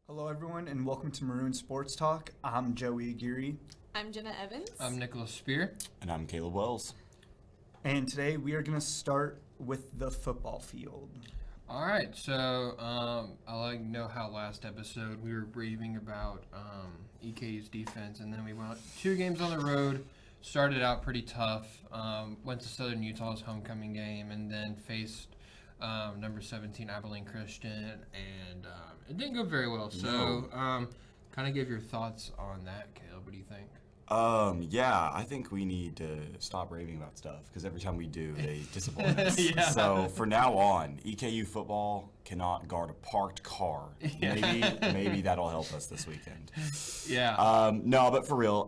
Hello, everyone, and welcome to Maroon Sports Talk. I'm Joey Aguirre, I'm Jenna Evans. I'm Nicholas Speer. And I'm Caleb Wells. and today we are going to start with the football field. All right, so I like to know how last episode we were raving about EKU's defense, and then we went 2 games on the road. Started out pretty tough. Went to Southern Utah's homecoming game, and then faced number 17 Abilene Christian, and it didn't go very well. So, kind of give your thoughts on that, Caleb. What do you think? Yeah, I think we need to stop raving about stuff because every time we do, they disappoint us. Yeah. So from now on, EKU football cannot guard a parked car. Maybe that'll help us this weekend. Yeah. No, but for real,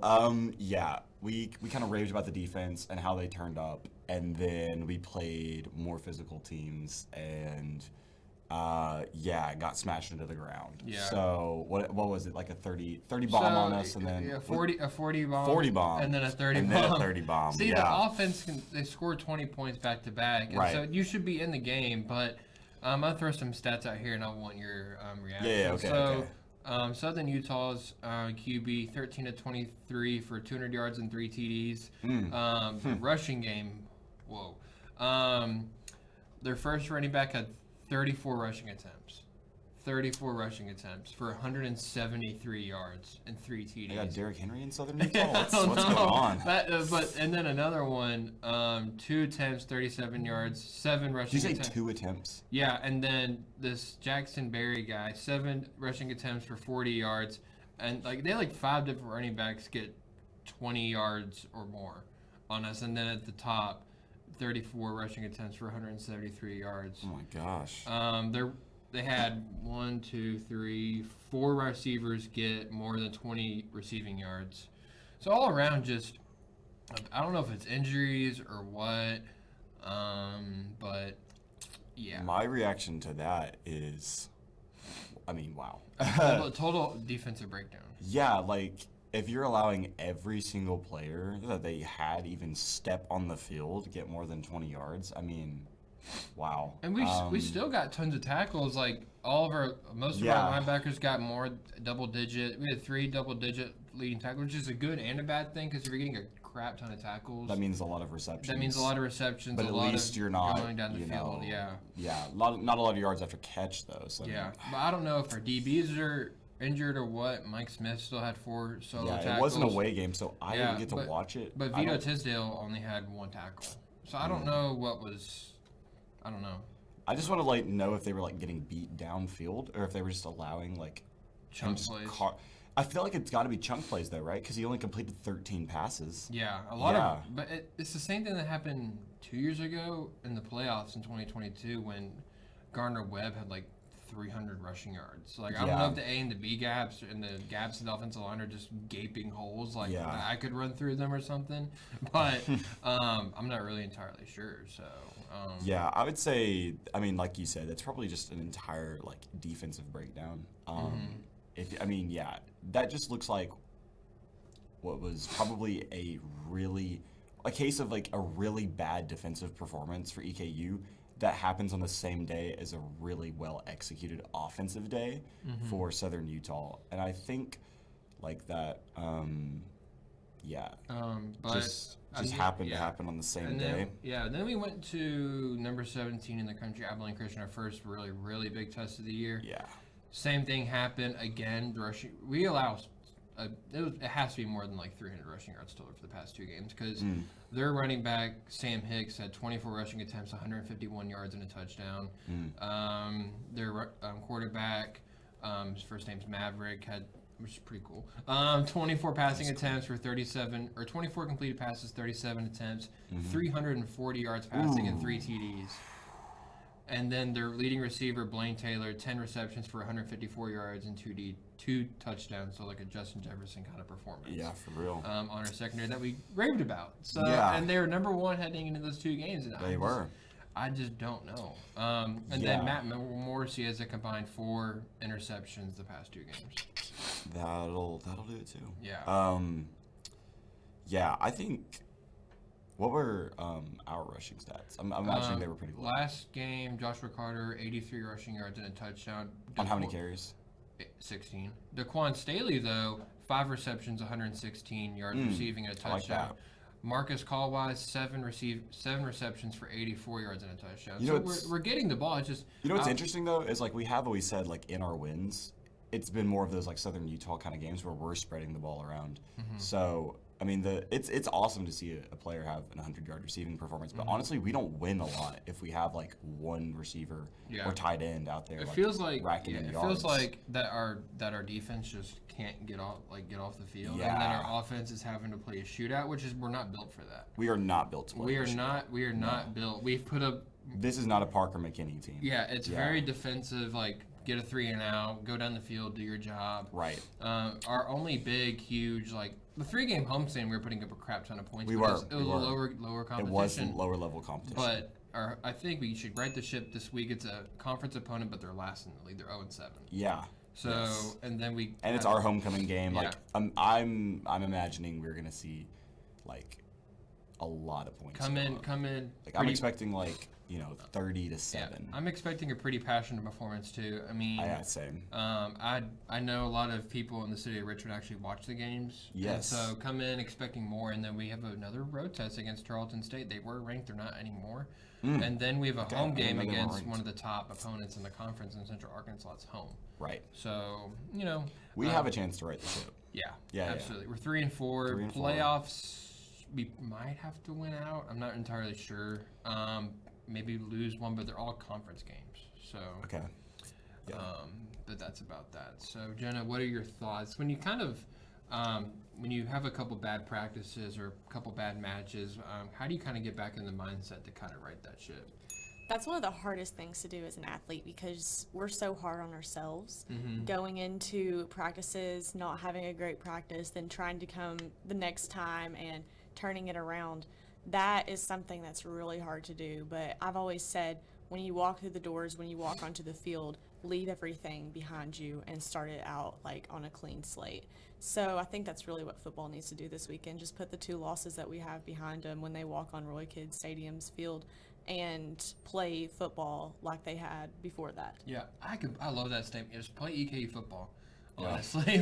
yeah, we kind of raved about the defense and how they turned up, and then we played more physical teams and. Got smashed into the ground. Yeah. So what was it, like a 30 bomb on us, and then a 40 bomb, 40 bomb, and then a 30 and bomb. then a 30 bomb. See, yeah. the offense they score 20 points back to back, and Right. so you should be in the game. But I'm gonna throw some stats out here, and I want your reaction. Yeah, okay, So, Southern Utah's QB 13 to 23 for 200 yards and 3 TDs. The rushing game, whoa. Their first running back had 34 rushing attempts. 34 rushing attempts for 173 yards and 3 TDs. They got Derrick Henry in Southern Utah. What's I don't going know. on? And then another one, 2 attempts, 37 yards, 7 rushing Did you say attempts. 2 attempts? Yeah, and then this Jackson Berry guy, 7 rushing attempts for 40 yards, and they had 5 different running backs get 20 yards or more on us, and then at the top, 34 rushing attempts for 173 yards. Oh my gosh. They had 4 receivers get more than 20 receiving yards. So all around, just I don't know if it's injuries or what, but yeah. My reaction to that is, wow. Total defensive breakdown. Yeah, if you're allowing every single player that they had even step on the field get more than 20 yards, wow. And we still got tons of tackles. Most of Yeah. our linebackers got more double digit. We had 3 double digit leading tackles, which is a good and a bad thing because if you're getting a crap ton of tackles, That means a lot of receptions. that means a lot of receptions. But a at lot least of you're not going down the field. Yeah. Yeah, not a lot of yards after catch though. So Yeah, but I don't know if our DBs are injured or what. Mike Smith still had 4 solo tackles. It wasn't a away game, so I didn't get to watch it. But Vito Tisdale only had 1 tackle, so I don't know what was. I don't know. I just want to know if they were getting beat downfield or if they were just allowing Chunk just plays. I feel like it's got to be chunk plays though, right? Because he only completed 13 passes. Yeah, a lot of. But it's the same thing that happened 2 years ago in the playoffs in 2022 when Gardner Webb had 300 rushing yards. I don't know if the A and the B gaps and the gaps in the offensive line are just gaping holes. I could run through them or something, but I'm not really entirely sure. So Yeah, I would say. Like you said, it's probably just an entire defensive breakdown. That just looks like what was probably a case of a really bad defensive performance for EKU that happens on the same day as a really well executed offensive day for Southern Utah, and I think that just happened to happen on the same day. Then we went to number 17 in the country, Abilene Christian, our first really, really big test of the year. Yeah. Same thing happened again. Rushing, we allow it has to be more than 300 rushing yards total for the past 2 games because their running back Sam Hicks had 24 rushing attempts, 151 yards and a touchdown. Their quarterback, his first name's Maverick, which is pretty cool. 24 passing attempts for 24 completed passes, 37 attempts, 340 yards passing and 3 TDs. And then their leading receiver, Blaine Taylor, 10 receptions for 154 yards and 2 touchdowns, so a Justin Jefferson kind of performance. Yeah, for real. On our secondary that we raved about. So, Yeah. And they were number 1 heading into those 2 games. And They were. I just don't know. Then Matt Morrissey has a combined 4 interceptions the past 2 games. That'll do it too. Yeah. I think. What were our rushing stats? I'm imagining they were pretty low. Last game, Joshua Carter, 83 rushing yards and a touchdown. On how many carries? 16. Daquan Staley, though, 5 receptions, 116 yards receiving, and a I like touchdown. that. Marcus Callwise, 7 receptions for 84 yards and a touchdown. You know, So we're getting the ball. It's just what's interesting though is like we have always said like in our wins, it's been more of those like Southern Utah kind of games where we're spreading the ball around. So I mean it's awesome to see a player have an 100-yard receiving performance, but honestly we don't win a lot if we have like one receiver or tight end out there. It feels like racking in it yards. feels like that our defense just can't get off the field, and then Yeah. our offense is having to play a shootout, which is we're not built for that. We are not built to play. We are not built. We've put up. This is not a Parker McKinney team. Yeah, it's very defensive. Like get a 3 and out, go down the field, do your job. Right. Our only big, huge the 3-game homestand, we were putting up a crap ton of points. We because were. It was lower competition. It was lower level competition. But I think we should right the ship this week. It's a conference opponent, but they're last in the league. They're 0-7. Yeah. So yes. and then we and it's our homecoming game. Yeah. Like I'm imagining we're gonna see like a lot of points. come in. Like I'm expecting like 30 to 7. Yeah, I'm expecting a pretty passionate performance too. I mean, same. I know a lot of people in the city of Richmond actually watch the games. Yes. And so come in expecting more, and then we have another road test against Tarleton State. They were ranked, they're not anymore. And then we have a home game against one of the top opponents in the conference in Central Arkansas. It's home. Right. So We have a chance to right the ship. Yeah, absolutely. We're 3 and 4. 3 and 4. Playoffs, we might have to win out. I'm not entirely sure. Maybe lose one, but they're all conference games. So Okay. Yeah. But that's about that. So Jenna, what are your thoughts when you when you have a couple bad practices or a couple bad matches? How do you kind of get back in the mindset to kind of right that ship? That's one of the hardest things to do as an athlete because we're so hard on ourselves. Going into practices, not having a great practice, then trying to come the next time and turning it around. That is something that's really hard to do. But I've always said when you walk through the doors, when you walk onto the field, leave everything behind you and start it out like on a clean slate. So I think that's really what football needs to do this weekend. Just put the 2 losses that we have behind them when they walk on Roy Kidd Stadium's field and play football like they had before that. Yeah, I love that statement. Just play EKU football. Honestly,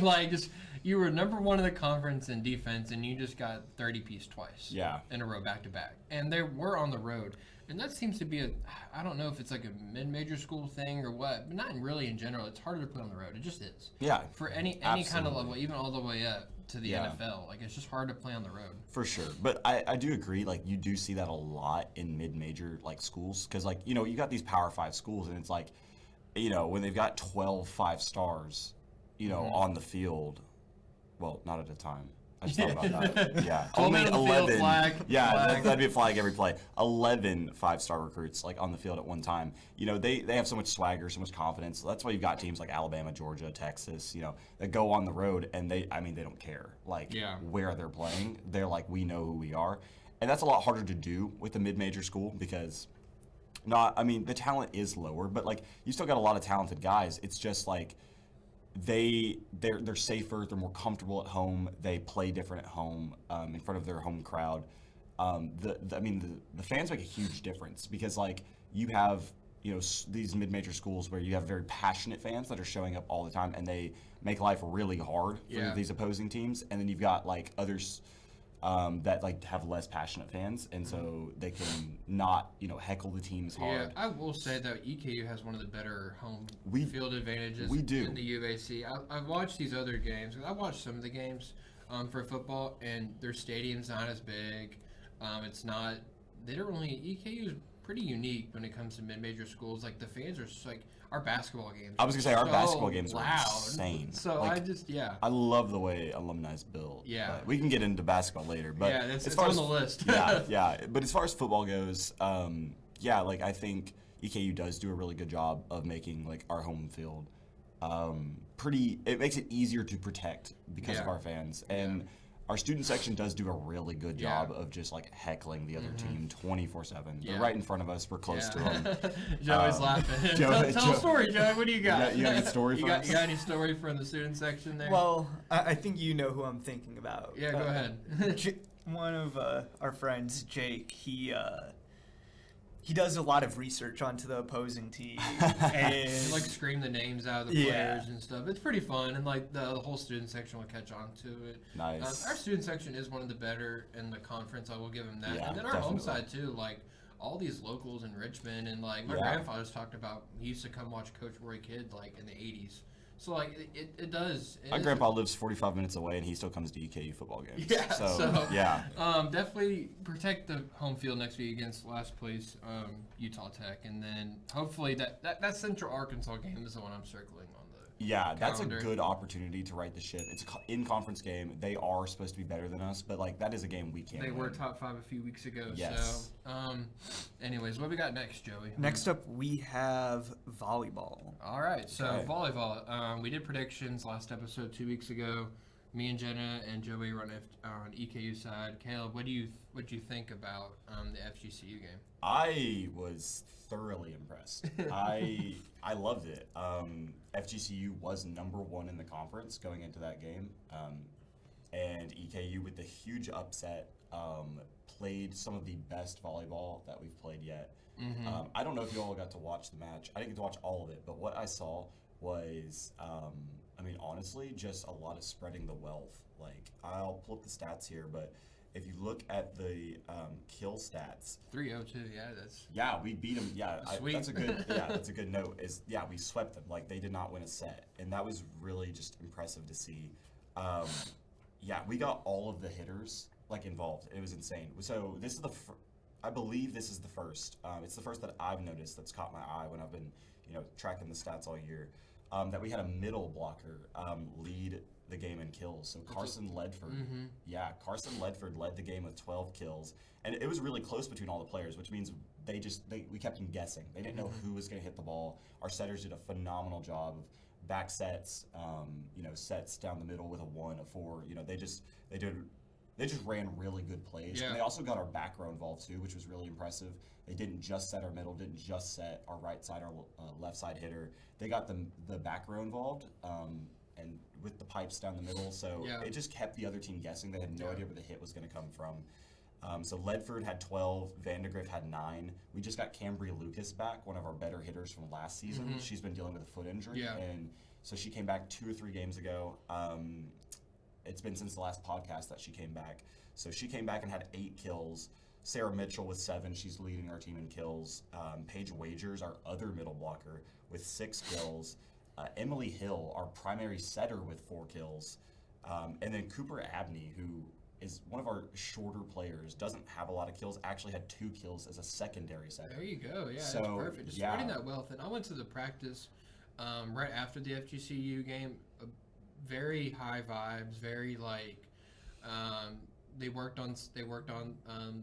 you were number 1 in the conference in defense, and you just got 30-piece twice. Yeah. In a row, back to back, and we're on the road, and that seems to be I don't know if it's like a mid-major school thing or what, but not really in general. It's harder to play on the road. It just is. Yeah. For any kind of level, even all the way up to the NFL, it's just hard to play on the road. For sure. But I do agree, you do see that a lot in mid-major, schools. Because, you got these Power 5 schools, and it's when they've got 12 5-stars, on the field. Well, not at a time. I just thought about that. Yeah. Only 11. Flag. That'd be a flag every play. 11 5-star recruits, on the field at one time. They have so much swagger, so much confidence. That's why you've got teams like Alabama, Georgia, Texas, that go on the road, and they don't care, where they're playing. They're we know who we are. And that's a lot harder to do with a mid-major school because the talent is lower, but, you still got a lot of talented guys. It's just, they're safer, they're more comfortable at home, they play different at home in front of their home crowd. The fans make a huge difference because you have these mid-major schools where you have very passionate fans that are showing up all the time and they make life really hard for these opposing teams, and then you've got others that have less passionate fans, and so they can not heckle the teams hard. Yeah, I will say that EKU has one of the better home field advantages. We do. In the UAC. I've watched these other games. I watched some of the games for football, and their stadium's not as big. It's not. They don't really. EKU is pretty unique when it comes to mid-major schools. The fans are just our basketball games. I was gonna say our so basketball games loud. are insane. So I love the way alumni's built. Yeah. We can get into basketball later, but it's on the list. yeah. But as far as football goes, I think EKU does do a really good job of making our home field it makes it easier to protect because of our fans. And our student section does do a really good job of just heckling the other team 24/7. They're right in front of us. We're close to them. Joey's laughing. Tell a story, Joey. What do you got? You got any story for us? You got any story from the student section there? Well, I think you know who I'm thinking about. Yeah, go ahead. One of our friends, Jake, he he does a lot of research onto the opposing team. And And like scream the names out of the players and stuff. It's pretty fun, and like the whole student section will catch on to it. Nice. Our student section is one of the better in the conference. I will give him that. Yeah, And then our home definitely. side too, like all these locals in Richmond, and like my Yeah. grandfather's talked about. He used to come watch Coach Roy Kidd like in the '80s. So like it does. My grandpa lives 45 minutes away, and he still comes to EKU football games. Yeah, so yeah. definitely protect the home field next week against last place Utah Tech, and then hopefully that Central Arkansas game is the one I'm circling on the Yeah, that's a calendar. good opportunity to right the ship. It's an in-conference game. They are supposed to be better than us, but like that is a game we can't They win. were top 5 a few weeks ago. Yes. So, anyways, what we got next, Joey? next up, we have volleyball. All right. So Okay. volleyball. We did predictions last episode 2 weeks ago. Me and Jenna and Joey were on EKU side. Caleb, what do you think about the FGCU game? I was thoroughly impressed. I loved it. FGCU was number 1 in the conference going into that game, and EKU with the huge upset played some of the best volleyball that we've played yet. Mm-hmm. I don't know if you all got to watch the match. I didn't get to watch all of it, but what I saw was, honestly, just a lot of spreading the wealth. Like, I'll pull up the stats here, but if you look at the kill stats, 3-0-2. Yeah, that's yeah, we beat them. Yeah, Sweet. that's a good. Yeah, that's a good note. We swept them. Like they did not win a set, and that was really just impressive to see. We got all of the hitters like involved. It was insane. So this is I believe this is the first. It's the first that I've noticed that's caught my eye when I've been, tracking the stats all year. That we had a middle blocker lead the game in kills. So Carson Ledford, Carson Ledford led the game with 12 kills, and it was really close between all the players, which means we kept them guessing. They didn't know who was going to hit the ball. Our setters did a phenomenal job of back sets, sets down the middle with a 1, a 4. They just ran really good plays. Yeah. And they also got our back row involved too, which was really impressive. They didn't just set our middle, didn't just set our right side, our left side hitter. They got the back row involved, and with the pipes down the middle. So it just kept the other team guessing. They had no idea where the hit was going to come from. So Ledford had 12, Vandegrift had 9. We just got Cambria Lucas back, one of our better hitters from last season. She's been dealing with a foot injury, and so she came back 2 or 3 games ago. It's been since the last podcast that she came back. So she came back and had 8 kills. Sarah Mitchell with 7. She's leading our team in kills. Paige Wagers, our other middle blocker, with 6 kills. Emily Hill, our primary setter, with 4 kills. And then Cooper Abney, who is one of our shorter players, doesn't have a lot of kills, actually had 2 kills as a secondary setter. There you go. Yeah, So, that's perfect. Just spreading that wealth. And I went to the practice right after the FGCU game. Very high vibes. Very they worked on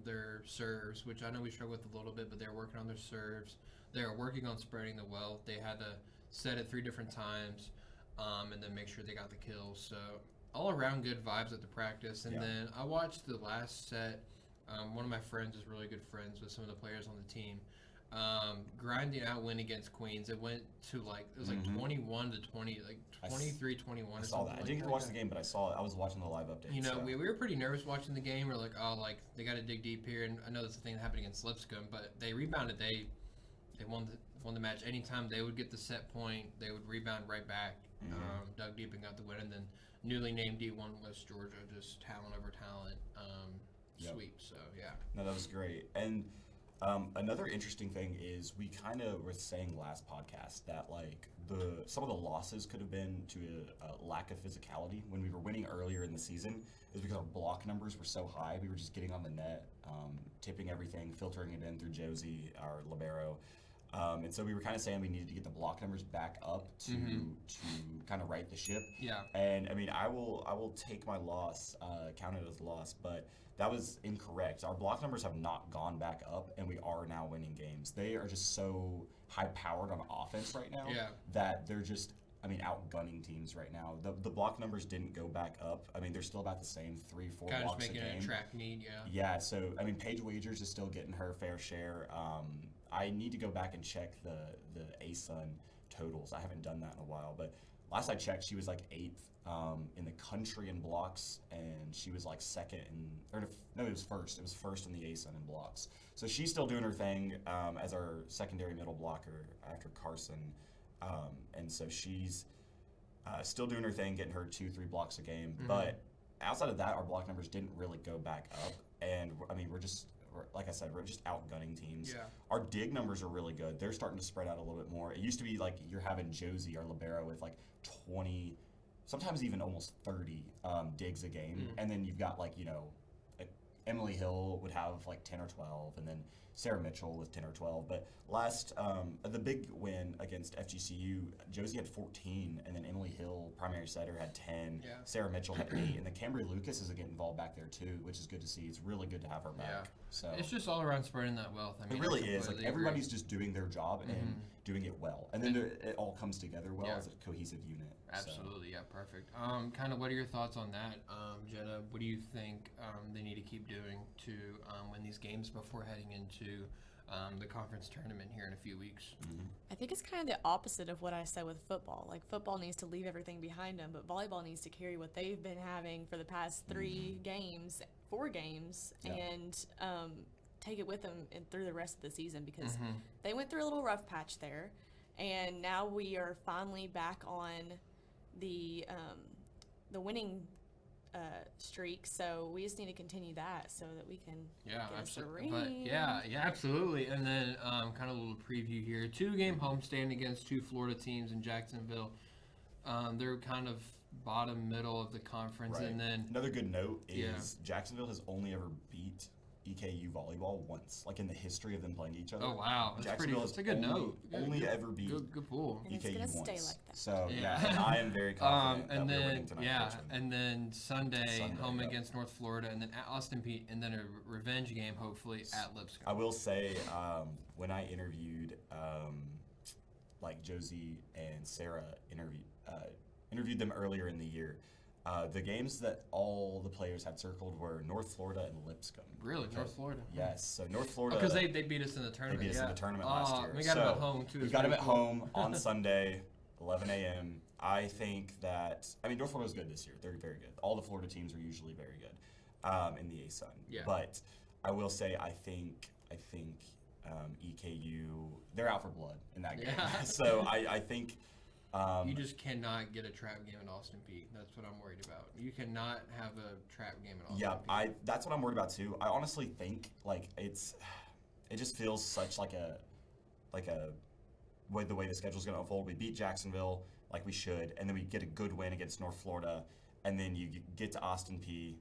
their serves, which I know we struggled with a little bit, but they're working on their serves. They're working on spreading the wealth. They had to set it 3 different times, and then make sure they got the kills. So all around good vibes at the practice. And then I watched the last set. One of my friends is really good friends with some of the players on the team. Grinding out win against Queens. It went to 21 to 20, 23-21. I saw that. I didn't get to watch the game, but I saw it. I was watching the live update. We were pretty nervous watching the game. We're like, they got to dig deep here. And I know that's the thing that happened against Lipscomb, but they rebounded. They won the match. Anytime they would get the set point, they would rebound right back. Dug deep and got the win. And then newly named D1 West Georgia, just talent over talent. Sweep. So yeah. No, that was great. And another interesting thing is we kind of were saying last podcast that some of the losses could have been to a lack of physicality when we were winning earlier in the season. Is because our block numbers were so high. We were just getting on the net, tipping everything, filtering it in through Josie, our libero. And so we were kind of saying we needed to get the block numbers back up to kind of right the ship. Yeah. And I will take my loss, count it as a loss, but that was incorrect. Our block numbers have not gone back up, and we are now winning games. They are just so high-powered on offense right now that they're just, outgunning teams right now. The block numbers didn't go back up. They're still about the same, 3-4 kind of blocks just making a game. it a track meet, Yeah, so, Paige Wagers is still getting her fair share. I need to go back and check the ASUN totals. I haven't done that in a while, but last I checked, she was 8th in the country in blocks, and she was 2nd no, it was first. It was first in the ASUN in blocks. So she's still doing her thing as our secondary middle blocker after Carson. And so she's still doing her thing, getting her 2-3 blocks a game. But outside of that, our block numbers didn't really go back up. And I mean, like I said, we're just outgunning teams. Yeah. Our dig numbers are really good. They're starting to spread out a little bit more. It used to be like you're having Josie, our libero, with like 20, sometimes even almost 30 digs a game. And then you've got like, Emily Hill would have like 10 or 12, and then Sarah Mitchell with 10 or 12. But the big win against FGCU, Josie had 14, and then Emily Hill, primary setter, had 10. Yeah. Sarah Mitchell had 8, and then Cambry Lucas is getting involved back there too, which is good to see. It's really good to have her back. Yeah. So It's just all around spreading that wealth. I mean, it really I is. Like completely everybody's agree. just doing their job and doing it well, and then it all comes together well Yeah. as a cohesive unit. So. Absolutely, yeah, perfect. Kind of, what are your thoughts on that, Jenna? What do you think they need to keep doing to win these games before heading into the conference tournament here in a few weeks? I think it's kind of the opposite of what I said with football. Like, football needs to leave everything behind them, but volleyball needs to carry what they've been having for the past 4 games, Yeah. and take it with them through the rest of the season, because they went through a little rough patch there, and now we are finally back on the winning streak. So we just need to continue that so that we can Yeah, get us a absolutely. ring. But yeah, absolutely. And then kind of a little preview here: 2-game homestand against 2 Florida teams in Jacksonville. They're kind of bottom middle of the conference, Right. and then Another good note is Jacksonville has only ever beat EKU volleyball once, like in the history of them playing each other. oh wow, that's a good note. Only ever beat Good pull. And it's EKU gonna once. stay like that. So Yeah. and I am very confident And that we're then winning tonight. Richmond. and then Sunday home yep. against North Florida, and then at Austin Peay, and then a revenge game hopefully at Lipscomb. I will say, when I interviewed, like Josie and Sarah interviewed them earlier in the year, the games that all the players had circled were North Florida and Lipscomb. Really, North Florida? Yes, so North Florida. Because they beat us in the They tournament. beat us in the tournament last year. We got them at home too. We It's got them very at cool. home on Sunday, 11 a.m. I think that North Florida's good this year. They're very good. All the Florida teams are usually very good in the ASUN. Yeah. But I will say I think EKU, they're out for blood in that game. Yeah. So I think. You just cannot get a trap game in Austin Peay. That's what I'm worried about. You cannot have a trap game in Austin Yeah, Peay. that's what I'm worried about too. I honestly think like it just feels such like a the way the schedule's going to unfold. We beat Jacksonville like we should, and then we get a good win against North Florida, and then you get to Austin Peay,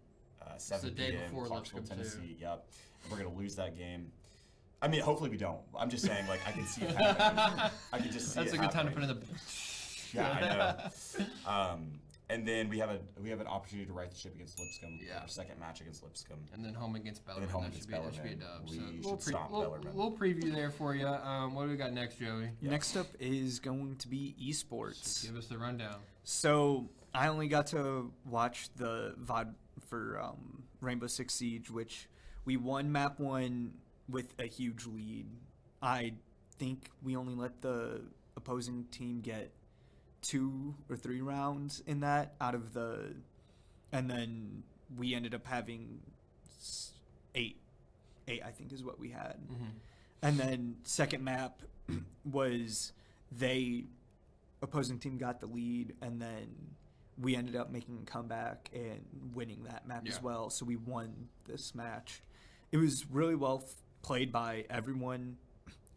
7 the day p.m. before Clarksville, Lipscomb, too. Tennessee. Yep, and we're going to lose that game. I mean, hopefully we don't. I'm just saying, like I can see it happening. I can just see That's it a good time to happening. put in the. Yeah, I know. And then we have an opportunity to right the ship against Lipscomb. Yeah. Our second match against Lipscomb. And then home against Bellarmine. home That against should be a Bellarmine. dub. We So should stop Bellarmine. we'll preview there for you. What do we got next, Joey? Next up is going to be esports. Give us the rundown. So I only got to watch the VOD for Rainbow Six Siege, which we won map 1 with a huge lead. I think we only let the opposing team get 2 or 3 rounds in that and then we ended up having 8 I think is what we had. And then second map was opposing team got the lead, and then we ended up making a comeback and winning that map as Yeah. well, so we won this match. It was really well played by everyone.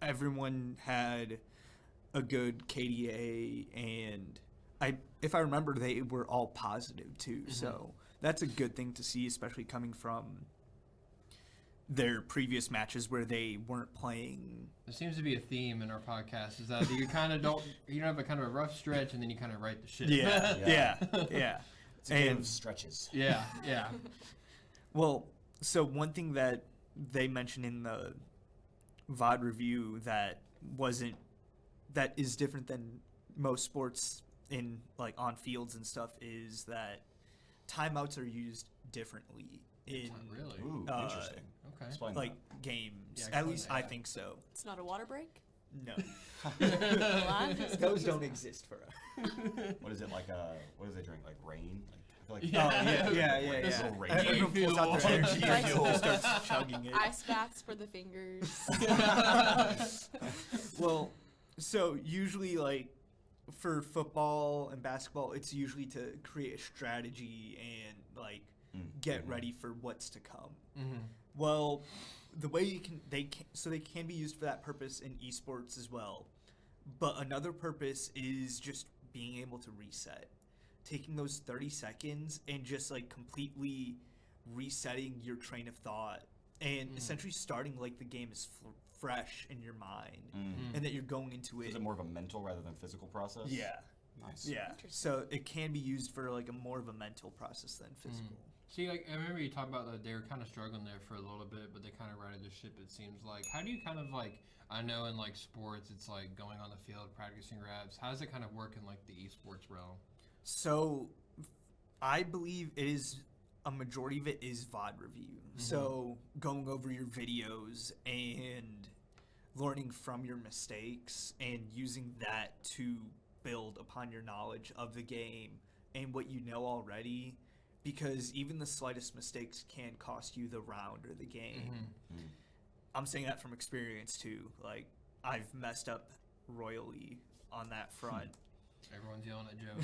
Everyone had a good KDA, and if I remember, they were all positive too. So that's a good thing to see, especially coming from their previous matches where they weren't playing. There seems to be a theme in our podcast, is that you kind of don't have a kind of a rough stretch, and then you kind of right the ship. Yeah. It's a game of stretches. yeah. Well, so one thing that they mentioned in the VOD review that is different than most sports in like on fields and stuff is that timeouts are used differently in Really? Ooh, interesting. Okay. Explain like games. Yeah, At explain least that. I think so. It's not a water break? No, Well, I'm just those don't exist for us. that. What is it like? What do they drink? Like rain? Like I feel like Yeah. This little rain. Everyone pulls out their energy Nice. and just starts chugging it. Ice baths for the fingers. Well, so usually like for football and basketball, it's usually to create a strategy and like get ready for what's to come. Well, the way they can be used for that purpose in esports as well. But another purpose is just being able to reset, taking those 30 seconds and just like completely resetting your train of thought and essentially starting like the game is fresh in your mind and that you're going into it. Is it more of a mental rather than physical process? Yeah. Nice. Yeah. So it can be used for like a more of a mental process than physical. See, like, I remember you talked about that they were kind of struggling there for a little bit, but they kind of righted the ship, it seems like. How do you kind of, like, I know in, like, sports, it's, like, going on the field, practicing reps. How does it kind of work in, like, the esports realm? So I believe it is a majority of it is VOD review. So going over your videos and learning from your mistakes and using that to build upon your knowledge of the game and what you know already, because even the slightest mistakes can cost you the round or the game. I'm saying that from experience too. Like, I've messed up royally on that front. Everyone's yelling at Joe.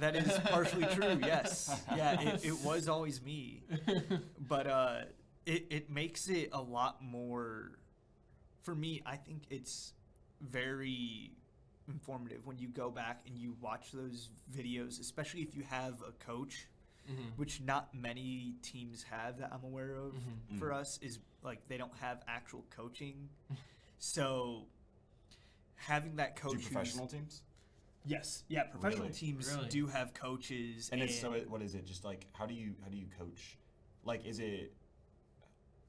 That is partially true, yes. Yeah, it was always me. But it makes it a lot more, for me, I think it's very informative when you go back and you watch those videos, especially if you have a coach, which not many teams have that I'm aware of. For us is like they don't have actual coaching. So having that coach. Do professional teams? Yes, yeah, professional Really? teams Really? do have coaches, And it's what is it? Just like how do you coach? Like, is it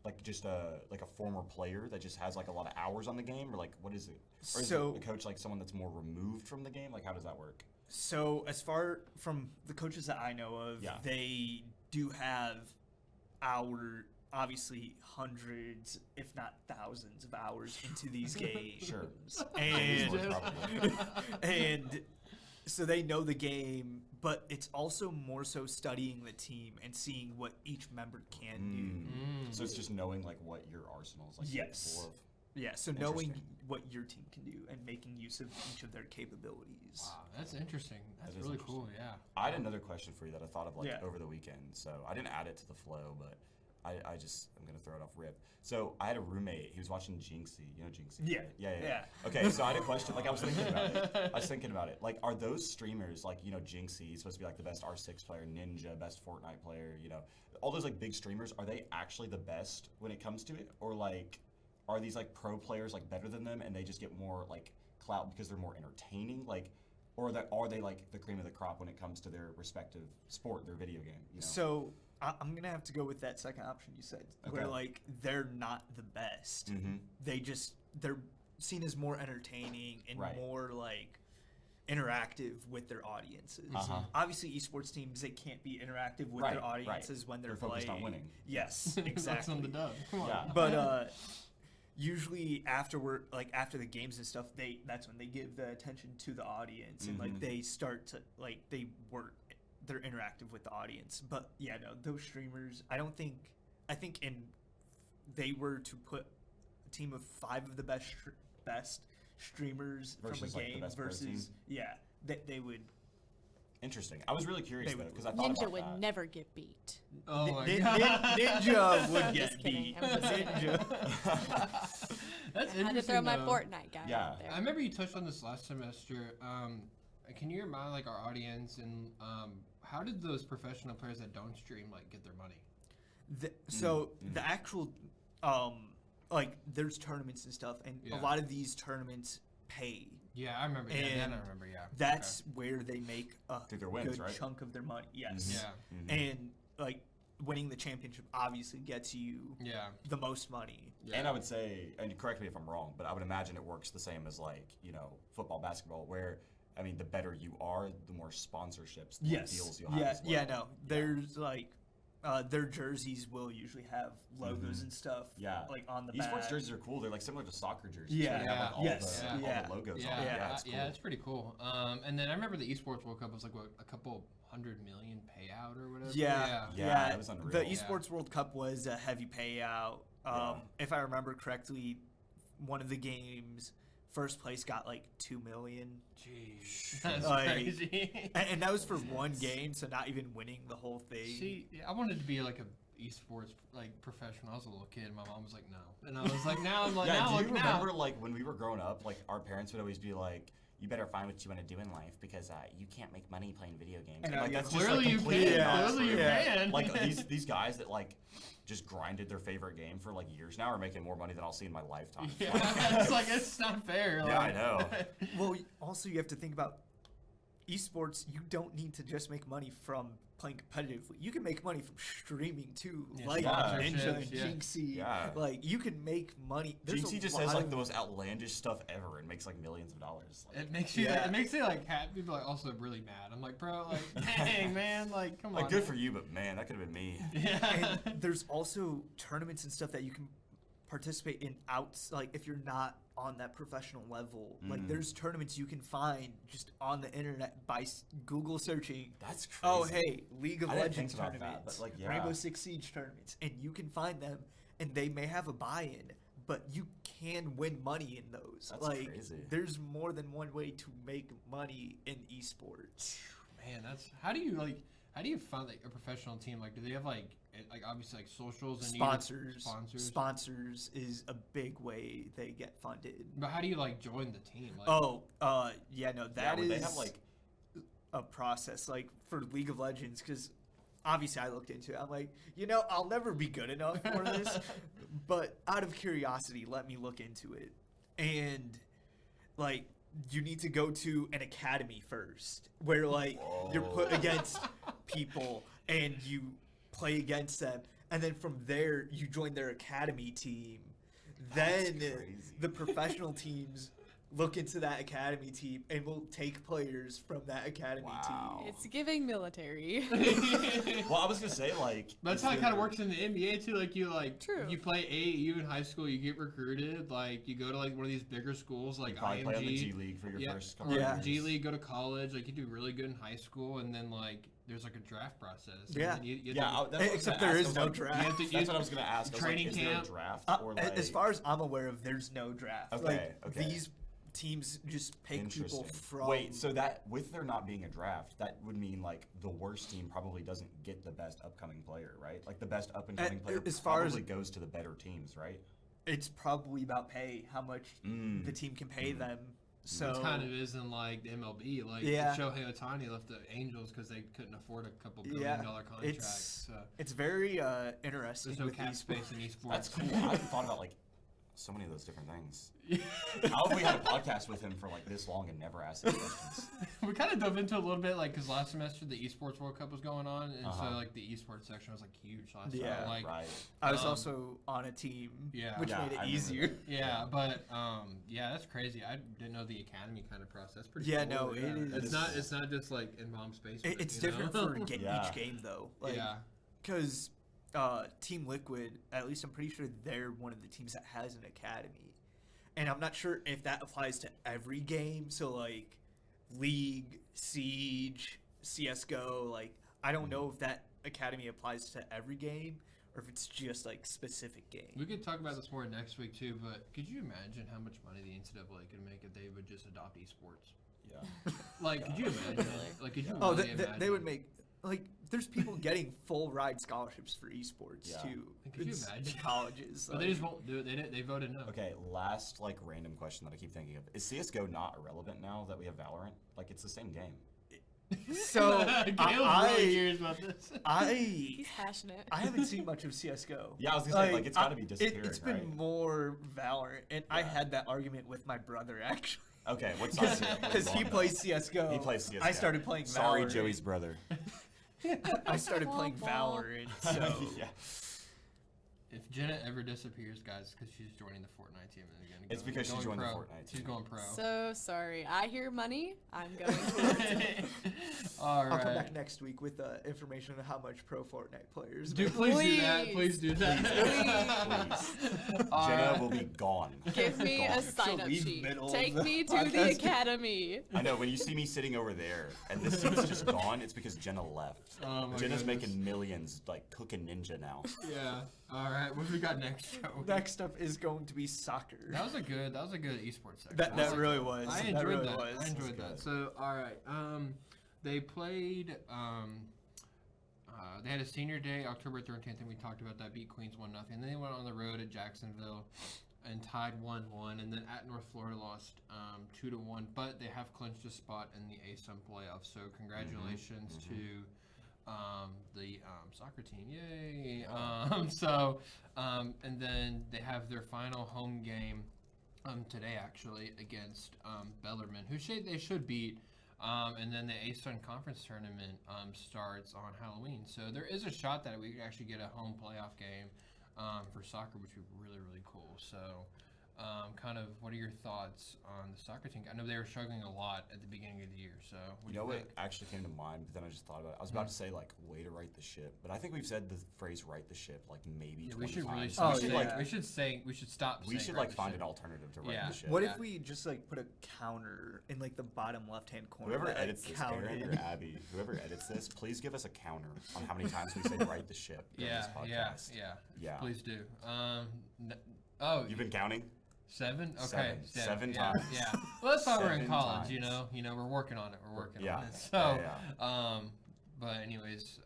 like just a former player that just has like a lot of hours on the game, or like what is it? Or is So- it a coach like someone that's more removed from the game? Like, how does that work? So as far from the coaches that I know of, Yeah. they do have obviously hundreds, if not thousands of hours into these games. Sure. And Probably. and so they know the game, but it's also more so studying the team and seeing what each member can So it's just knowing like what your arsenal is like. Yes. capable of. do. Yeah, so knowing Interesting. what your team can do and making use of each of their capabilities. Wow, that's interesting. That's That is really interesting. cool, yeah. I had another question for you that I thought of like Yeah. over the weekend. So I didn't add it to the flow, but I'm gonna throw it off rip. So I had a roommate. He was watching Jinxie. You know Jinxie? Yeah. right? Yeah. Yeah. Okay, so I had a question. Like I was thinking about it. Like, are those streamers like Jinxie? He's supposed to be like the best R6 player, Ninja, best Fortnite player. All those like big streamers. Are they actually the best when it comes to it, or like, are these like pro players like better than them and they just get more like clout because they're more entertaining? Like, or are they like the cream of the crop when it comes to their respective sport, their video game? So I'm gonna have to go with that second option you said, where Okay. like they're not the best. They're seen as more entertaining and Right. more like interactive with their audiences. Obviously, esports teams they can't be interactive with Right, their right. audiences when they're, They're focused on playing. winning. Yes, Focus exactly. on the dub. Come on. Yeah. But usually after the games and stuff, that's when they give the attention to the audience and like they start to like they're interactive with the audience. But yeah, no, those streamers, I think they were to put a team of 5 of the best streamers Versus, from a like, the game best pro versus team? they would. Interesting. I was really curious They though would- because I thought Ninja about would that. never get beat. Oh my Nin- god. Ninja would Just get kidding. beat. I'm just kidding. Ninja. That's I had to interesting. throw my though. Fortnite guy Yeah. out there. I remember you touched on this last semester. Can you remind like our audience and how did those professional players that don't stream like get their money? So the actual like there's tournaments and stuff, and Yeah. a lot of these tournaments pay. Yeah, I remember. Yeah, And that I remember. Yeah, That's where they make a Through their wins, good right? chunk of their money. Yes. Yeah. And like winning the championship obviously gets you Yeah. the most money. Yeah. And I would say, and correct me if I'm wrong, but I would imagine it works the same as like football, basketball, where I mean the better you are, the more sponsorships, the more deals you'll have. Yeah. as well. Yeah. No. There's like their jerseys will usually have logos and stuff. Yeah. Like on the Esports back. jerseys are cool. They're like similar to soccer jerseys. Yeah. They have, like, all Yes. the, all Yeah. the logos Yeah, on it. yeah, Yeah, it's cool. it's pretty cool. And then I remember the Esports World Cup was like what, a couple 100 million payout or whatever. Yeah, it was unreal. The Esports World Cup was a heavy payout. If I remember correctly, one of the games, first place got like 2 million. Jeez, that's Like, crazy. And that was for one game, so not even winning the whole thing. See, I wanted to be like a esports like professional. I was a little kid. My mom was like, "No," and I was like, "Now I'm like, Yeah, now do you look remember now." like when we were growing up, like our parents would always be like, "You better find what you want to do in life because you can't make money playing video games." And, like yeah, that's just Clearly like you completely can. not Clearly you true. can. Like these guys that like just grinded their favorite game for like years now are making more money than I'll see in my lifetime. Yeah, it's like it's not fair. Yeah, I Like, know. Well, also you have to think about esports. You don't need to just make money from playing competitively. You can make money from streaming too, Yeah, like sponsorships, Ninja and yeah. Jinxie. Yeah. Like you can make money. There's Jinxie a just lot says like of- the most outlandish stuff ever and makes like millions of dollars. Like, It makes you. Yeah. It makes you like happy, but like also really mad. I'm like, bro, like, dang, man, like, come on. like good man. for you, but man, that could have been me. Yeah. And there's also tournaments and stuff that you can participate in like if you're not on that professional level. Like there's tournaments you can find just on the internet by Google searching. That's crazy. Oh, hey, League of I didn't Legends think about that, tournaments, but, like, yeah. Rainbow Six Siege tournaments, and you can find them, and they may have a buy-in, but you can win money in those. That's like, crazy. there's more than one way to make money in esports. Man, that's how do you find like a professional team? Like, do they have like obviously like socials and Sponsors is a big way they get funded. But how do you like join the team? Like, Yeah, no, Yeah, that would is they have like a process. Like for League of Legends, because obviously I looked into it. I'm like, I'll never be good enough for this, but out of curiosity, let me look into it. And like, you need to go to an academy first, where like you're put against people and you play against them, and then from there you join their academy team. Then crazy. the professional teams look into that academy team and will take players from that academy Wow. team. It's giving military. Well, I was gonna say like that's is how it kind of there- works in the NBA too. Like True. you play AAU in high school, you get recruited. Like you go to like one of these bigger schools like You probably IMG. play on the G League for your first couple or of Yeah. years. G League, go to college. Like you do really good in high school, and then like there's like a draft process. And Yeah. then you Yeah, have to- that's what I was Except gonna there ask. is I was no like, draft. You have to- That's what I was gonna ask. I was Training like, is there a camp. draft or like As far as I'm aware of, there's no draft. Okay, Like, okay. these teams just pick people Interesting. from. Wait, so that with there not being a draft, that would mean like the worst team probably doesn't get the best upcoming player, right? Like the best up and coming player as far as- probably goes to the better teams, right? It's probably about pay, how much the team can pay them. So It kind of is in like the MLB. Like Yeah. Shohei Ohtani left the Angels because they couldn't afford a couple $1 yeah, billion contract. it's So it's very interesting there's no with cap these space in esports. That's cool. I hadn't thought about like so many of those different things. How have we had a podcast with him for like this long and never asked any questions? We kind of dove into it a little bit, like, because last semester the Esports World Cup was going on, and so, like, the esports section was, like, huge last Yeah. time. Like, Right. I was also on a team, Yeah. which Yeah, made it I remember easier. that. yeah, but, yeah, that's crazy. I didn't know the academy kind of process. Pretty Yeah, cool. no, it is- It's not just, like, in mom's basement. It's you different know? for Yeah. each game though. Like, Yeah. because Team Liquid, at least I'm pretty sure they're one of the teams that has an academy, and I'm not sure if that applies to every game. So like League, Siege, CS:GO, like I don't know if that academy applies to every game or if it's just like specific games. We could talk about this more next week, too, but could you imagine how much money the NCAA could make if they would just adopt esports? Yeah. Like, could you imagine? Like, could you Oh, really they imagine? would make like there's people getting full ride scholarships for esports Yeah. too. Could you It's imagine? colleges? But they just won't do it. They voted no. Okay, last like random question that I keep thinking of. Is CS:GO not irrelevant now that we have Valorant? Like it's the same game. So Caleb's I, really curious about this. He's passionate. I haven't seen much of CS:GO. Yeah, I was gonna say, like, it's gotta be disappearing, It's been right? more Valorant, and I Yeah. had that argument with my brother actually, Okay, what side is it? because he plays CS:GO. He plays CS:GO. I started playing Valorant. Sorry, Joey's brother. I started playing Wah, wah. Valorant, so Yeah. If Jenna ever disappears, guys, because she's joining the Fortnite team and again. It's because she's joined the pro. Fortnite team. She's going pro. So sorry. I hear money. I'm going towards it. All right. I'll come back next week with information on how much pro Fortnite players Do make. please do that. Please do that. Please. All Jenna right. will be gone. Give me a Gone. sign-up leave sheet. middle of Take the me to the podcast. academy. I know, when you see me sitting over there and this seat's just gone, it's because Jenna left. Oh my Jenna's goodness. making millions, like cooking ninja now. Yeah. All right. What do we got next, Joey? Next up is going to be soccer. That was a good esports section. That really was. I That enjoyed really that. was. I enjoyed that. So, all right. They played. They had a senior day, October 13th, and we talked about that. Beat Queens 1-0. Then they went on the road at Jacksonville and tied 1-1, and then at North Florida lost 2-1. But they have clinched a spot in the ASUN playoffs. So congratulations to the soccer team. Yay! And then they have their final home game today, actually, against Bellarmine, who they should beat. And then the ASUN conference tournament starts on Halloween. So there is a shot that we could actually get a home playoff game for soccer, which would be really, really cool. So kind of what are your thoughts on the soccer team? I know they were struggling a lot at the beginning of the year. So what do you think? What actually came to mind, but then I just thought about it. I was about to say, like, way to right the ship. But I think we've said the phrase right the ship, like, maybe 20 We should really times. Oh, we should, yeah. like, we should stop We saying should, right like, the find ship. an alternative to right Yeah. the ship. What Yeah. if we just like put a counter in like the bottom left-hand corner? Whoever that edits this, Aaron counted? or Abby, whoever edits this, please give us a counter on how many times we say right the ship during this podcast. Yeah. Please do. You've been counting? 7? Okay. Seven yeah, times. Yeah. Well, that's why we're in 7 college, times. you know, we're working on it. We're working Yeah. on it. So, Yeah. but anyways,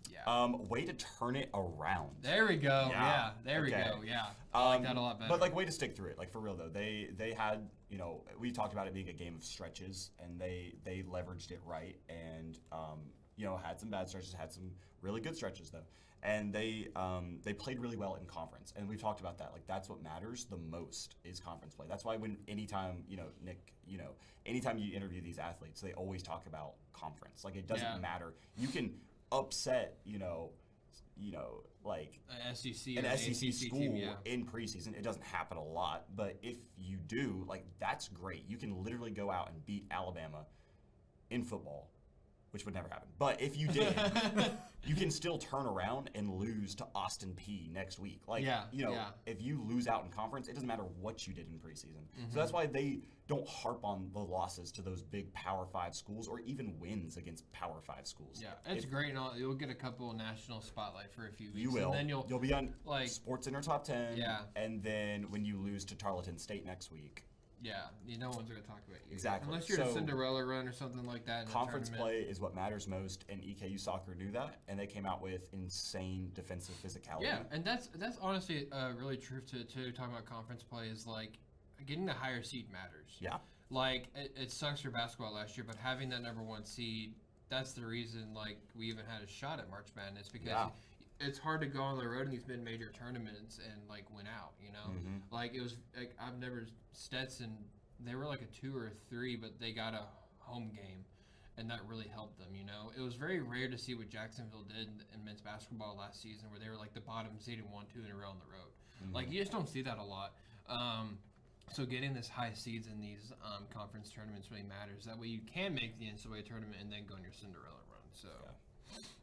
yeah. Way to turn it around. There we go. Yeah. Yeah. There we Okay. go. Yeah. I like that a lot better. But like, way to stick through it. Like, for real though, they had, you know, we talked about it being a game of stretches, and they leveraged it right, and you know, had some bad stretches, had some really good stretches though, and they played really well in conference, and we've talked about that. Like, that's what matters the most is conference play. That's why anytime you know, Nick, you know, anytime you interview these athletes, they always talk about conference. Like, it doesn't matter. You can upset, you know, like an SEC an or SEC ACC school team, yeah. in preseason. It doesn't happen a lot, but if you do, like, that's great. You can literally go out and beat Alabama in football, which would never happen. But if you did, you can still turn around and lose to Austin P next week. Like, you know, if you lose out in conference, it doesn't matter what you did in preseason. So that's why they don't harp on the losses to those big Power 5 schools or even wins against Power 5 schools. Yeah, it's great and all. You'll get a couple national spotlight for a few weeks. You will. And then you'll be on like Sports Center Top 10. Yeah. And then when you lose to Tarleton State next week. Yeah, no one's going to talk about you. Exactly. Unless you're in a So, Cinderella run or something like that. In a conference tournament. play is what matters most, and EKU soccer knew that, and they came out with insane defensive physicality. Yeah, and that's honestly really true to talking about conference play is like getting the higher seed matters. Yeah. Like it sucks for basketball last year, but having that number 1 seed, that's the reason like we even had a shot at March Madness because it's hard to go on the road in these mid-major tournaments and like win out. You know, like it was like I've never Stetson. They were like a 2 or a 3, but they got a home game, and that really helped them. You know, it was very rare to see what Jacksonville did in men's basketball last season, where they were like the bottom seed and 1-2 in a row on the road. Like you just don't see that a lot. So getting this high seeds in these conference tournaments really matters. That way you can make the NCAA tournament and then go on your Cinderella run. So,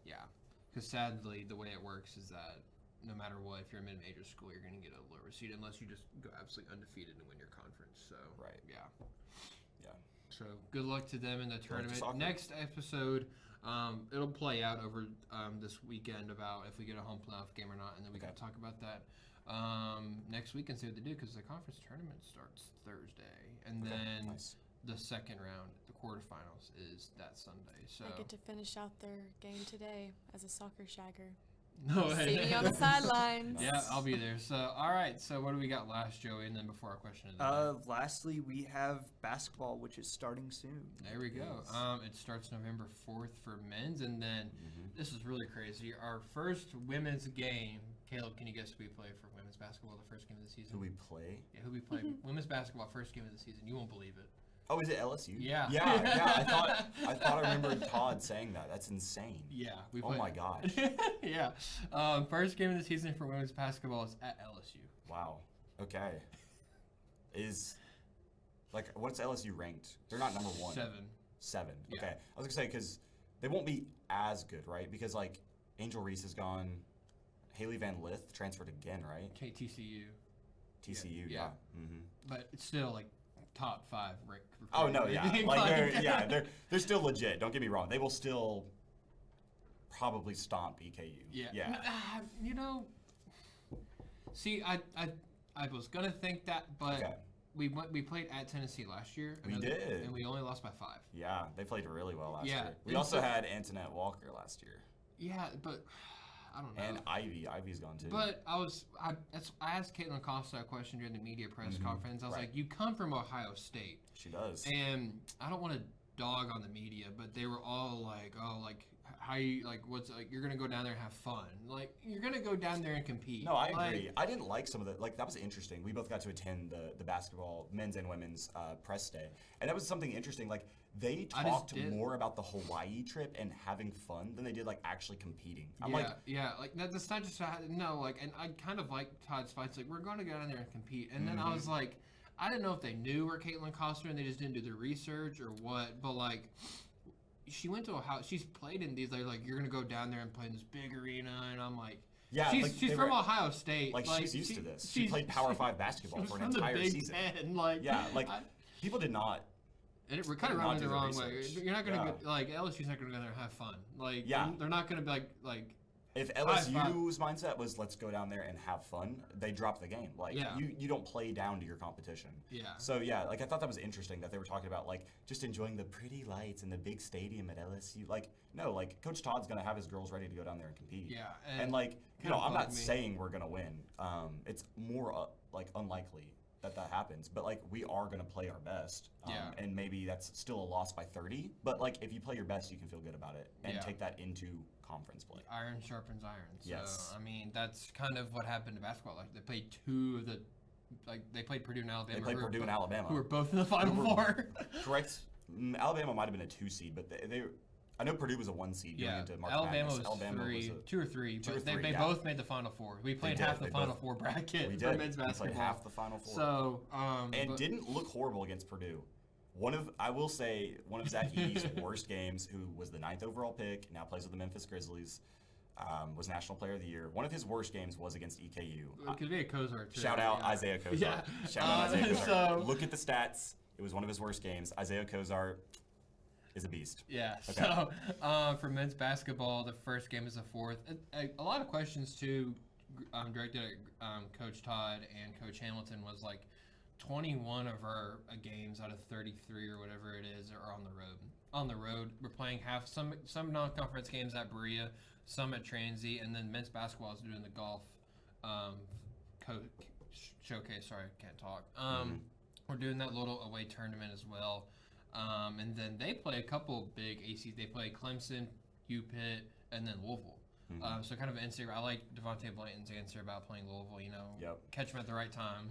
yeah. Because sadly, the way it works is that no matter what, if you're a mid-major school, you're going to get a lower seed unless you just go absolutely undefeated and win your conference. So, yeah. So good luck to them in the tournament. Next episode, it'll play out over this weekend about if we get a home playoff game or not, and then we can talk about that next week and see what they do because the conference tournament starts Thursday, and then the second round, the quarterfinals, is that Sunday. So I get to finish out their game today as a soccer shagger. No, See me on the sidelines. Yeah, I'll be there. So, all right. So, what do we got last, Joey? And then before our question of the day. Lastly, we have basketball, which is starting soon. There we go. It starts November 4th for men's, and then this is really crazy. Our first women's game. Caleb, can you guess who we play for women's basketball the first game of the season? Who we play? Yeah, who we play? Women's basketball first game of the season. You won't believe it. Oh, is it LSU? Yeah. Yeah. I thought I remembered Todd saying that. That's insane. Yeah. Oh my gosh. Yeah. First game of the season for women's basketball is at LSU. Wow. Okay. What's LSU ranked? They're not number 1. 7. Yeah. Okay. I was gonna say because they won't be as good, right? Because Angel Reese is gone. Haley Van Lith transferred again, right? TCU. TCU, Yeah. yeah. Mm-hmm. But it's still top 5 ranked. Oh no, yeah. They're still legit. Don't get me wrong. They will still probably stomp EKU. Yeah. See, I was gonna think that, but Okay. we played at Tennessee last year. We did. And we only lost by 5. Yeah, they played really well last Yeah. year. We And also so- had Antoinette Walker last year. Yeah, but I don't know. And Ivy's gone too. But I asked Caitlin Costa a question during the media press conference. I was Right. like, you come from Ohio State. She does. And I don't want to dog on the media, but they were all like, "Oh, how you you're gonna go down there and have fun? You're gonna go down there and compete." No, I agree. I didn't like some of the that was interesting. We both got to attend the basketball men's and women's press day, and that was something interesting. They talked more about the Hawaii trip and having fun than they did actually competing. I'm that's not just no. And I kind of like Todd's fights. We're going to go down there and compete, and then I was like, I didn't know if they knew where Caitlin Costa and they just didn't do the research or what, but she went to Ohio. She's played in these. You're gonna go down there and play in this big arena, and I'm like, yeah, she's from Ohio State. She's used to this. She played Power 5 basketball for an entire season. People did not. And it kind of rubbed me the wrong way. research. You're not gonna go LSU's not gonna go there and have fun. They're not gonna be like. If LSU's mindset was let's go down there and have fun, they drop the game. You don't play down to your competition. Yeah. So I thought that was interesting that they were talking about just enjoying the pretty lights and the big stadium at LSU. Coach Todd's gonna have his girls ready to go down there and compete. Yeah. And I'm not saying we're gonna win. It's more unlikely that happens, but we are going to play our best, and maybe that's still a loss by 30, but if you play your best, you can feel good about it and take that into conference play. Iron sharpens iron. So, yes. I mean, that's kind of what happened to basketball. They played 2 of the they played Purdue and Alabama. They played Purdue and Alabama, who were both in the Final Four. Correct. Alabama might have been a 2 seed, but I know Purdue was a 1 seed going into March Alabama Madness. was 3, 2 or 3, but they yeah. both made the Final Four. We played half the Final Four bracket for men's basketball. We played half the Final Four. So, didn't look horrible against Purdue. I will say, one of Zach Edey's worst games, who was the 9th overall pick, now plays with the Memphis Grizzlies, was National Player of the Year. One of his worst games was against EKU. Could be a Kozar, too. Shout out Isaiah Kozar. Yeah. Shout out Isaiah Kozar. Look at the stats. It was one of his worst games. Isaiah Kozar is a beast. Yeah. Okay. So for men's basketball, the first game is the 4th. A lot of questions too, directed at Coach Todd and Coach Hamilton was 21 of our games out of 33 or whatever it is are on the road. On the road, we're playing some non-conference games at Berea, some at Transy, and then men's basketball is doing the golf showcase. Sorry, I can't talk. We're doing that little away tournament as well. And then they play a couple big ACs. They play Clemson, UPitt, and then Louisville. So kind of an answer. I like Devontae Blanton's answer about playing Louisville. Catch them at the right time.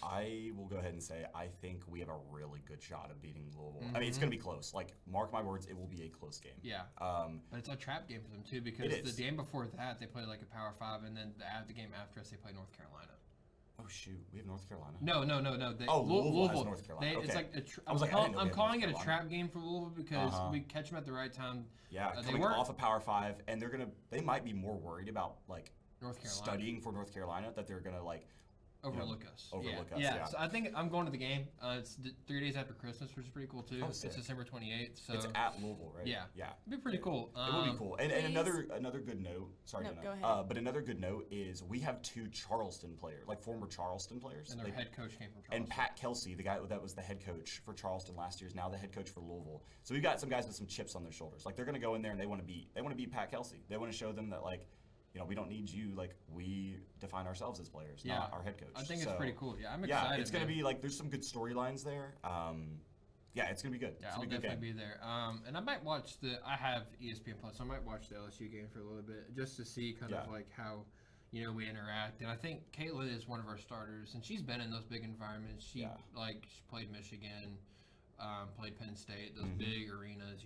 I will go ahead and say I think we have a really good shot of beating Louisville. I mean, it's going to be close. Mark my words, it will be a close game. Yeah. But it's a trap game for them too because the game before that they played a Power 5, and then the game after us they played North Carolina. Oh shoot, we have North Carolina. No. Louisville has North Carolina. Okay. I'm calling it a trap game for Louisville because we catch them at the right time. Yeah, coming off a Power 5, and they might be more worried about North Carolina studying for North Carolina that they're gonna overlook us. Overlook us. Yeah. So I think I'm going to the game. It's 3 days after Christmas, which is pretty cool too. It's December 28th. So it's at Louisville, right? Yeah. Yeah. It'd be pretty cool. It would be cool. And another good note. Sorry, no, Jenna. go ahead. But another good note is we have 2 Charleston players, former Charleston players. And their head coach came from Charleston. And Pat Kelsey, the guy that was the head coach for Charleston last year, is now the head coach for Louisville. So we've got some guys with some chips on their shoulders. They're going to go in there and they want to beat Pat Kelsey. They want to show them that we don't need you. We define ourselves as players, not our head coach. I think it's pretty cool. Yeah, I'm excited. Yeah, it's going to be there's some good storylines there. It's going to be good. Yeah, I'll definitely be there. And I might watch I have ESPN Plus, so I might watch the LSU game for a little bit just to see kind of how, we interact. And I think Caitlin is one of our starters, and she's been in those big environments. She played Michigan, played Penn State, those big arenas,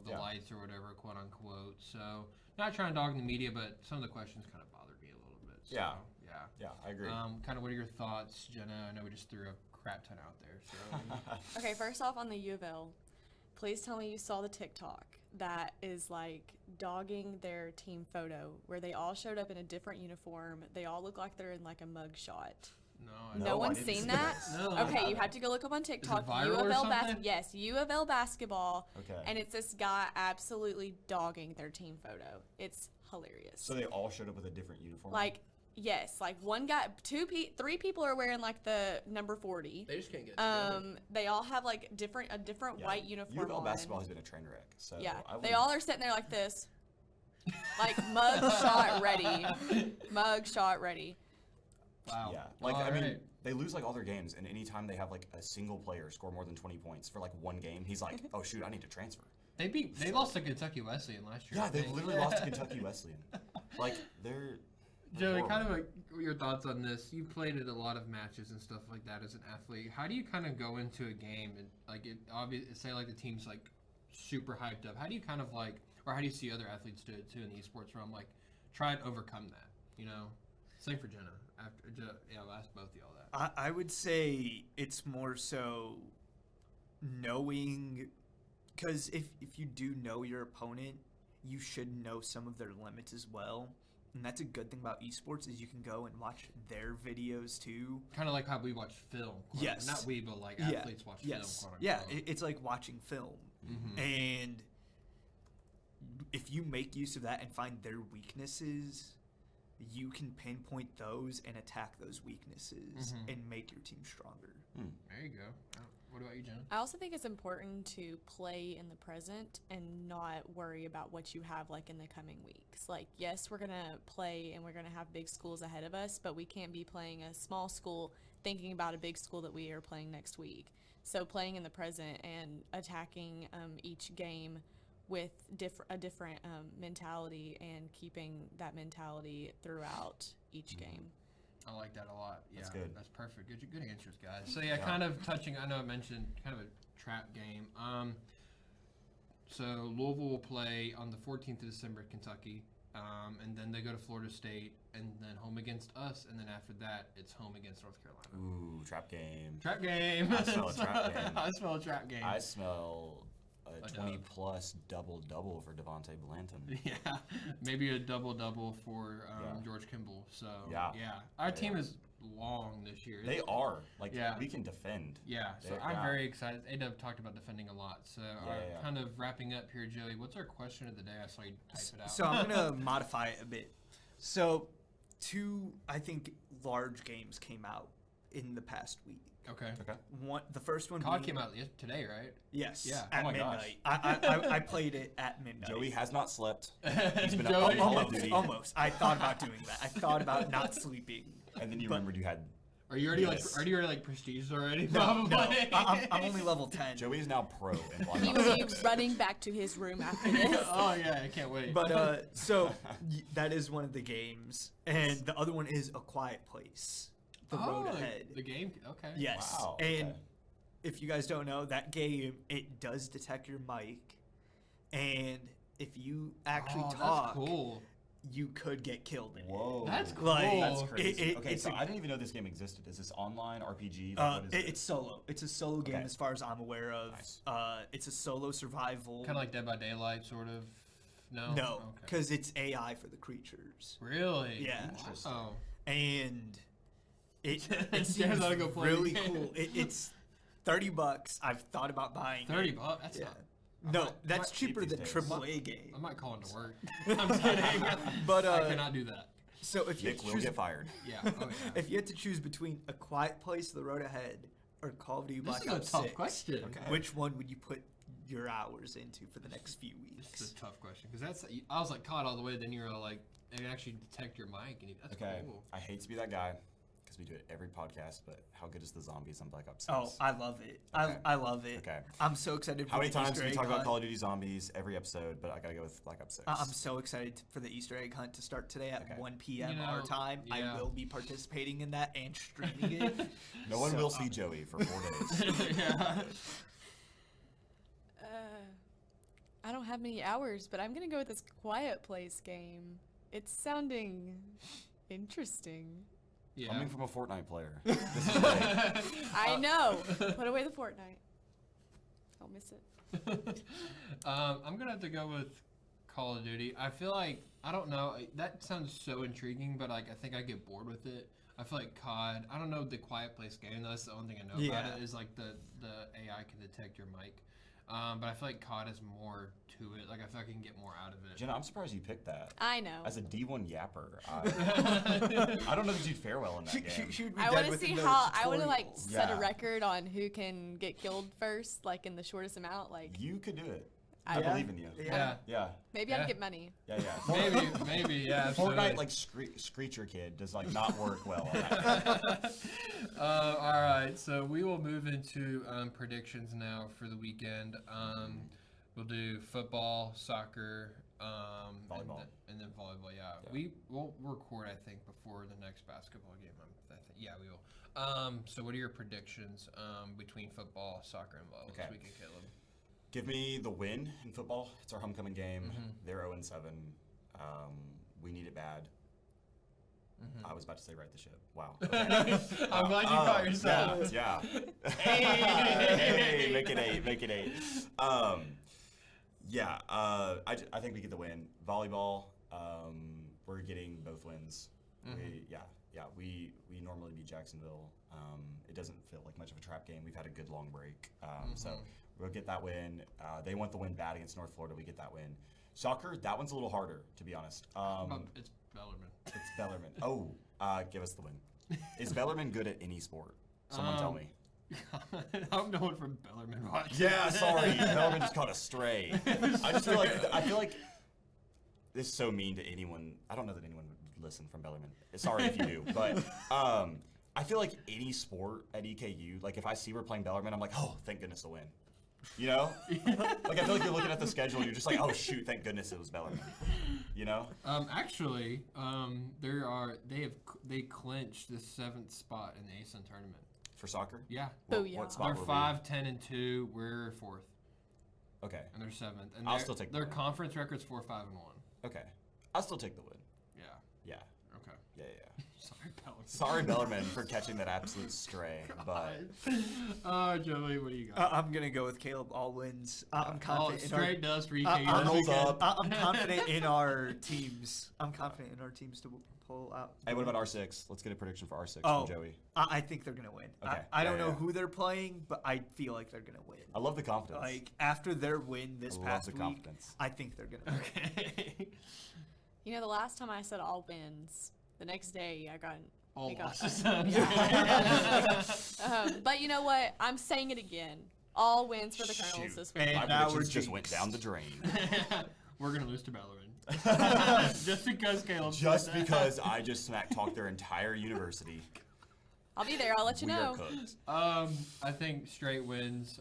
the lights or whatever, quote unquote. So not trying to dog the media, but some of the questions kind of bothered me a little bit. So, yeah, I agree. Kind of what are your thoughts, Jenna? I know we just threw a crap ton out there. So Okay, first off on the U of L, please tell me you saw the TikTok that is like dogging their team photo where they all showed up in a different uniform. They all look like they're in like a mug shot. No one's seen that? No. Okay, you have to go look up on TikTok. Is it viral or something? Yes, U of L basketball. Okay. And it's this guy absolutely dogging their team photo. It's hilarious. So they all showed up with a different uniform? Like, yes, like one guy, three people are wearing like the number 40. They just can't get together. They all have like a different white uniform U of L on. basketball has been a train wreck. So Yeah, I they all are sitting there like this, like mug shot ready, mug shot ready. Wow. Yeah, like I mean, they lose like all their games, and anytime they have like a single player score more than 20 points for like one game, he's like, "Oh shoot, I need to transfer." They lost to Kentucky Wesleyan last year. Yeah, they literally lost to Kentucky Wesleyan. Like they're Joey, horrible. kind of your thoughts on this. You played at a lot of matches and stuff like that as an athlete. How do you kind of go into a game and like say like the team's like super hyped up? How do you kind of like, or how do you see other athletes do it too in the esports realm? Like try and overcome that. Same for Jenna. I'll ask both of y'all that. I would say it's more so knowing, because if you do know your opponent, you should know some of their limits as well. And that's a good thing about esports is you can go and watch their videos too. Kind of like how we watch film. Yes. Not we, but like athletes watch film. Quote unquote. Yeah, it's like watching film. And if you make use of that and find their weaknesses, you can pinpoint those and attack those weaknesses and make your team stronger. There you go. What about you, Jenna? I also think it's important to play in the present and not worry about what you have like in the coming weeks. Like, yes, we're going to play and we're going to have big schools ahead of us, but we can't be playing a small school thinking about a big school that we are playing next week. So playing in the present and attacking each game with a different mentality and keeping that mentality throughout each game. I like that a lot. Yeah, That's good. That's perfect. Good answers, guys. So yeah, kind of touching. I know I mentioned kind of a trap game. So Louisville will play on the 14th of December at Kentucky, and then they go to Florida State, and then home against us, and then after that, it's home against North Carolina. Ooh, trap game. Trap game. I smell a trap game. I smell a trap game. I smell a 20-plus double-double for Devontae Blanton. Yeah, maybe a double-double for George Kimball. So, yeah. Our team is long this year. They are. Like, we can defend. Yeah, so I'm very excited. A-Dub talked about defending a lot. So, kind of wrapping up here, Joey, what's our question of the day? I saw you type it out. So, I'm going to modify it a bit. So, 2, I think, large games came out in the past week. Okay. The first one COD came out today, right? Yes. Yeah. At midnight. I played it at midnight. Joey has not slept. He's been Joey, up almost. I thought about doing that. I thought about not sleeping. And then you remembered you had. Are you already prestige already? No. I'm only level 10. Joey is now pro in Black He Ops will be 6. running back to his room after this. Oh yeah, I can't wait. But so that is one of the games, and the other one is A Quiet Place. The Road Ahead. The game? Okay. Yes. Wow, and okay. if you guys don't know, that game, it does detect your mic. And if you actually talk, that's cool. you could get killed in Whoa. That's cool. That's crazy. It's so I didn't even know this game existed. Is this online RPG? it's solo. It's a solo game as far as I'm aware of. Nice. It's a solo survival. Kind of like Dead by Daylight, sort of. No. No, because it's AI for the creatures. Really? Yeah. Interesting. Oh. And it Darren's seems gotta go play really the game. cool. It's $30. I've thought about buying $30? it. That's not. No, that's cheap cheaper these than days. AAA game. I might call into work. I'm just kidding. But I cannot do that. so if you Nick will choose, get fired. Yeah. Oh, yeah. if you had to choose between A Quiet Place, The Road Ahead, or Call of Duty This Black is a Ops tough 6, question. which one would you put your hours into for the next few This is weeks? a tough question because I was like caught all the way. Then you were like, it actually detect your mic, and that's Okay. cool. I hate to be that guy. because we do it every podcast, but how good is the zombies on Black Ops 6? Oh, I love it. Okay. I love it. Okay. I'm so excited for How many the times Easter do we egg talk about hunt. Call of Duty Zombies every episode, but I gotta go with Black Ops 6. I'm so excited for the Easter egg hunt to start today at Okay. 1 p.m. You know, our time. yeah. I will be participating in that and streaming it. No one So, will see Joey for 4 days. Yeah. I don't have many hours, but I'm gonna go with this Quiet Place game. It's sounding interesting. Yeah. Coming from a Fortnite player. This is big. I know. Put away the Fortnite. I'll miss it. I'm gonna have to go with Call of Duty. I feel like I don't know. That sounds so intriguing, but like I think I get bored with it. I feel like COD. I don't know the Quiet Place game. That's the only thing I know Yeah. about it is like the AI can detect your mic. But I feel like COD has more to it. Like I feel like I can get more out of it. Jenna, I'm surprised you picked that. I know. As a D1 yapper, I don't know that you'd fare well in that game. She would be I dead want to within see the how I want to like tutorial. set a Yeah. record on who can get killed first, like in the shortest amount. Like You could do it. I- I believe in you. Yeah. Yeah. maybe Yeah. I'd get money. Yeah, yeah. Maybe, yeah. absolutely. Fortnite, like Screecher Kid, does like not work well on that. All right, so we will move into predictions now for the weekend. We'll do football, soccer, Volleyball. and then volleyball. Yeah. Yeah. We'll record, I think, before the next basketball game. Yeah, we will. So what are your predictions between football, soccer, and volleyball Okay. this weekend, Caleb? Give me the win in football. It's our homecoming game. Mm-hmm. They're 0-7. We need it bad. I was about to say right the ship. Wow. Okay. I'm glad you caught yourself. Yeah. Hey, make it 8. I think we get the win. Volleyball, we're getting both wins. We normally beat Jacksonville. It doesn't feel like much of a trap game. We've had a good long break. So we'll get that win. They want the win bad against North Florida. We get that win. Soccer, that one's a little harder, to be honest. It's Bellarmine. It's Bellarmine. Oh, give us the win. Is Bellarmine good at any sport? Someone tell me. I'm going for Bellarmine. Watch. Yeah, sorry. Bellarmine just caught a stray. I feel like this is so mean to anyone. I don't know that anyone would listen from Bellarmine. Sorry if you do, but I feel like any sport at EKU, like if I see we're playing Bellarmine, I'm like, oh, thank goodness a win. You know? Like I feel like you're looking at the schedule, you're just like, oh shoot, thank goodness it was Bellarmine. You know? Actually, they clinched the 7th spot in the ASUN tournament. For soccer? Yeah. Booyah. What spot They're were we? 5, 10, and 2. We're 4th, Okay. and they're 7th. And I'll their- still take the their win. conference record's 4, 5, and 1. Okay. I'll still take the win. Yeah. Yeah. Okay. Yeah. Sorry, Bellarmine. Sorry, Bellarmine, for catching that absolute stray. But Joey, what do you got? I'm gonna go with Caleb. All wins. I'm confident. in our- straight dust for EKU. I'm, this Arnold's weekend. up. I'm confident in our teams. I'm confident in our teams to pull out. hey, what about R6? Let's get a prediction for R6 Oh, from Joey. I think they're gonna win. Okay. I don't Yeah, know yeah. who they're playing, but I feel like they're gonna win. I love the confidence. Like after their win this I love past the week, confidence. I think they're gonna win. Okay. You know, the last time I said all wins, the next day I got. All we got- losses. But you know what? I'm saying it again. All wins for the Colonels Shoot. this week. And My now we're predictions just went jinxed. down the drain. We're gonna lose to Bellarmine. Just because Caleb. Just said that. because I just smack talked their entire university. I'll be there. I'll let you we know. are cooked. I think straight wins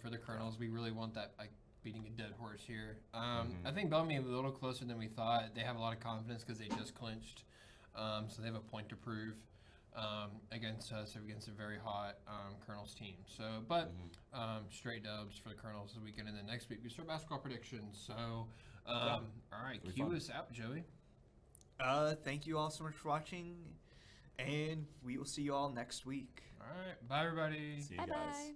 for the Colonels. We really want that, like, beating a dead horse here. I think Bellamy a little closer than we thought. They have a lot of confidence because they just clinched, so they have a point to prove against us, against a very hot Colonels team. So, but straight dubs for the Colonels this weekend, and then next week we start basketball predictions. So, all right, It'll be cue fun. us out, Joey. Thank you all so much for watching, and we will see you all next week. All right, bye everybody. See you Bye guys. bye.